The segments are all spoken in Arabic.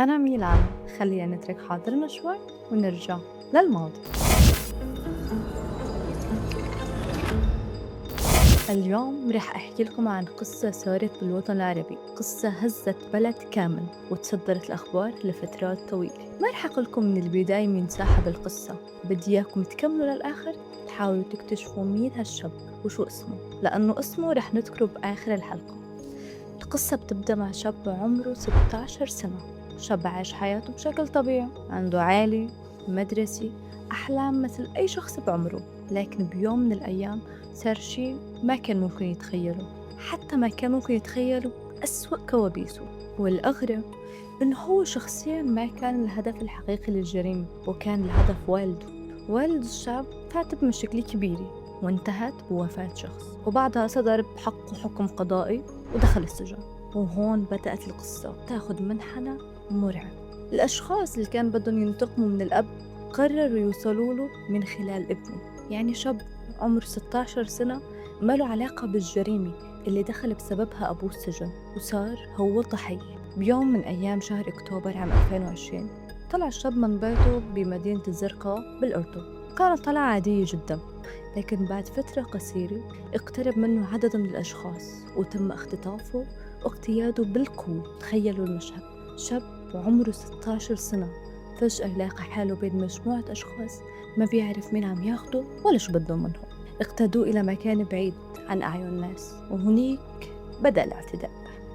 أنا ميلان. خلينا نترك حاضرنا شوي ونرجع للماضي. اليوم رح أحكي لكم عن قصة صارت بالوطن العربي، قصة هزت بلد كامل وتصدرت الأخبار لفترات طويلة. ما رح أقول لكم من البداية مين صاحب القصة، بدي إياكم تكملوا للآخر تحاولوا تكتشفوا مين هالشاب وشو اسمه، لأنه اسمه رح نذكره بآخر الحلقة. القصة بتبدأ مع شاب عمره 16 سنة، شاب عايش حياته بشكل طبيعي، عنده عائلة، مدرسة، أحلام مثل أي شخص بعمره. لكن بيوم من الأيام صار شي ما كان ممكن يتخيله، حتى ما كان ممكن يتخيله بأسوأ كوابيسه. والأغرب إنه هو شخصيا ما كان الهدف الحقيقي للجريمة، وكان الهدف والده. والد الشاب فات بمشاكل كبيرة وانتهت بوفاة شخص، وبعدها صدر بحقه حكم قضائي ودخل السجن. وهون بدأت القصة تاخد منحنى مرعب. الأشخاص اللي كان بدهم ينتقموا من الأب قرروا يوصلوا له من خلال ابنه، يعني شاب عمره 16 سنة ما له علاقة بالجريمة اللي دخل بسببها أبوه السجن، وصار هو الضحية. بيوم من أيام شهر أكتوبر عام 2020 طلع الشاب من بيته بمدينة الزرقاء بالأردن. كانت طلعة عادية جدا، لكن بعد فترة قصيرة اقترب منه عدد من الأشخاص وتم اختطافه واقتياده بالقوة. تخيلوا المشهد، شاب وعمره 16 سنة فجأة يلاقي حاله بين مجموعة أشخاص ما بيعرف مين عم ياخده ولا شو بدهم منه. اقتادوه إلى مكان بعيد عن أعين الناس، وهنيك بدأ الاعتداء.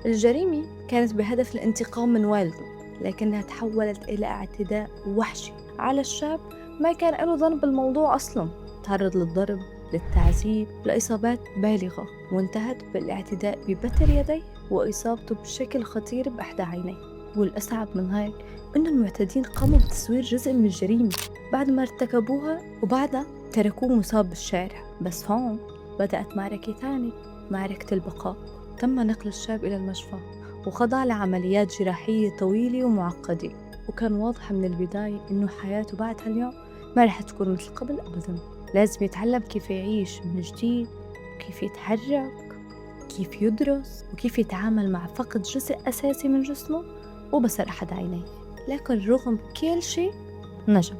الجريمة كانت بهدف الانتقام من والده، لكنها تحولت إلى اعتداء وحشي على الشاب ما كان له ذنب بالموضوع أصلاً. تعرض للضرب، للتعذيب، لإصابات بالغة، وانتهت بالاعتداء ببتر يديه وإصابته بشكل خطير بإحدى عينيه. والأصعب من هيك إنه المعتدين قاموا بتصوير جزء من الجريمة بعد ما ارتكبوها، وبعدها تركوه مصاب بالشارع. بس هون بدأت معركة تانية، معركة البقاء. تم نقل الشاب إلى المشفى وخضع لعمليات جراحية طويلة ومعقدة، وكان واضح من البداية إنه حياته بعد هاليوم ما رح تكون مثل قبل أبداً. لازم يتعلم كيف يعيش من جديد، كيف يتحرك، كيف يدرس، وكيف يتعامل مع فقد جزء أساسي من جسمه وبصر أحد عينيه. لكن رغم كل شيء نجا،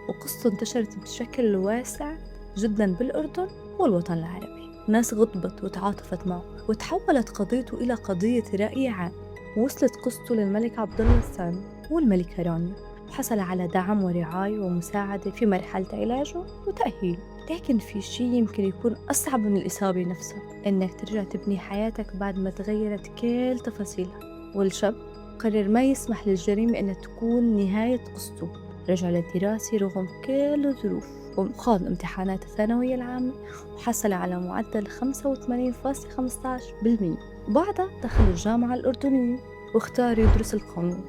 وقصته انتشرت بشكل واسع جدا بالأردن والوطن العربي. ناس غضبت وتعاطفت معه، وتحولت قضيته إلى قضية رأي عام. وصلت قصته للملك عبد الله الثاني والملكة رانيا، وحصل على دعم ورعاية ومساعدة في مرحلة علاجه وتأهيله. لكن في شي يمكن يكون أصعب من الإصابة نفسها، إنك ترجع تبني حياتك بعد ما تغيرت كل تفاصيلها. والشاب قرر ما يسمح للجريمة أن تكون نهاية قصته. رجع للدراسة رغم كل الظروف، وخاض امتحانات الثانوية العامة وحصل على معدل 85.15%. وبعدها دخل الجامعة الأردنية واختار يدرس القانون.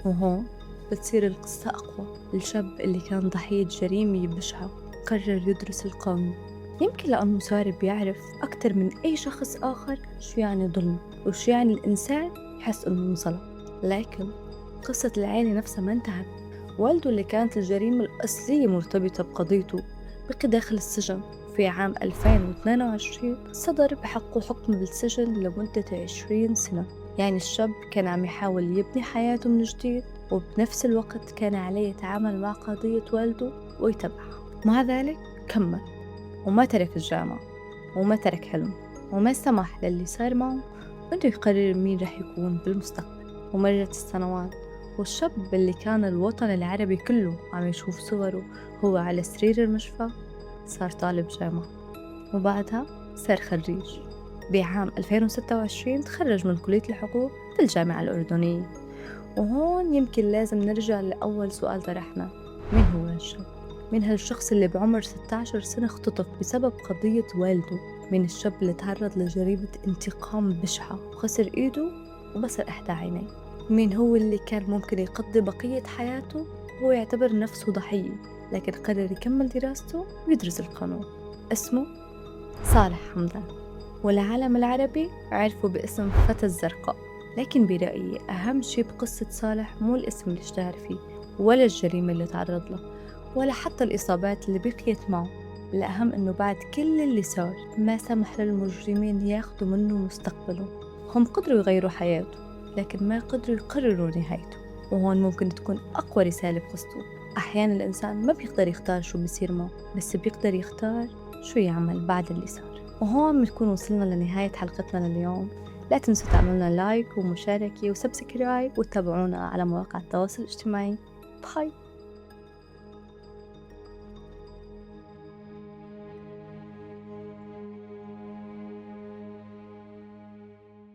وهون بتصير القصة أقوى. الشاب اللي كان ضحية جريمة بشعة قرر يدرس القانون، يمكن لأنه صار بيعرف أكتر من أي شخص آخر شو يعني ظلم وشو يعني الإنسان يحس إنه انظلم. لكن قصة العائلة نفسها ما انتهت. والده اللي كانت الجريمة الأصلية مرتبطة بقضيته بقي داخل السجن. في عام 2022 صدر بحقه حكم بالسجن لمدة 20 سنة. يعني الشاب كان عم يحاول يبني حياته من جديد، وبنفس الوقت كان عليه يتعامل مع قضية والده ويتبعها. مع ذلك كمل وما ترك الجامعة وما ترك حلمه، وما سمح للي صار معه إنه يقرر مين رح يكون بالمستقبل. ومرت السنوات، والشاب اللي كان الوطن العربي كله عم يشوف صوره هو على سرير المشفى صار طالب جامعة، وبعدها صار خريج. بعام 2026 تخرج من كلية الحقوق في الجامعة الأردنية. وهون يمكن لازم نرجع لأول سؤال طرحنا: مين هو الشاب؟ مين هالشخص اللي بعمر 16 سنة اختطف بسبب قضية والده؟ مين الشاب اللي تعرض لجريمة انتقام بشعة وخسر إيده وبصر إحدى عينيه؟ مين هو اللي كان ممكن يقضي بقية حياته وهو يعتبر نفسه ضحية، لكن قرر يكمل دراسته ويدرس القانون؟ اسمه صالح حمدان، والعالم العربي عرفه باسم فتى الزرقاء. لكن برأيي أهم شي بقصة صالح مو الاسم اللي اشتهر فيه، ولا الجريمة اللي تعرض له، ولا حتى الإصابات اللي بقيت معه. الأهم إنه بعد كل اللي صار ما سمح للمجرمين ياخدوا منه مستقبله. هم قدروا يغيروا حياته، لكن ما قدروا يقرروا نهايته. وهون ممكن تكون أقوى رسالة بقصته. أحيانا الإنسان ما بيقدر يختار شو بيصير معه، بس بيقدر يختار شو يعمل بعد اللي صار. وهون بنكون وصلنا لنهاية حلقتنا لليوم. لا تنسوا تعملنا لايك ومشاركة وسبسكرايب وتابعونا على مواقع التواصل الاجتماعي. باي.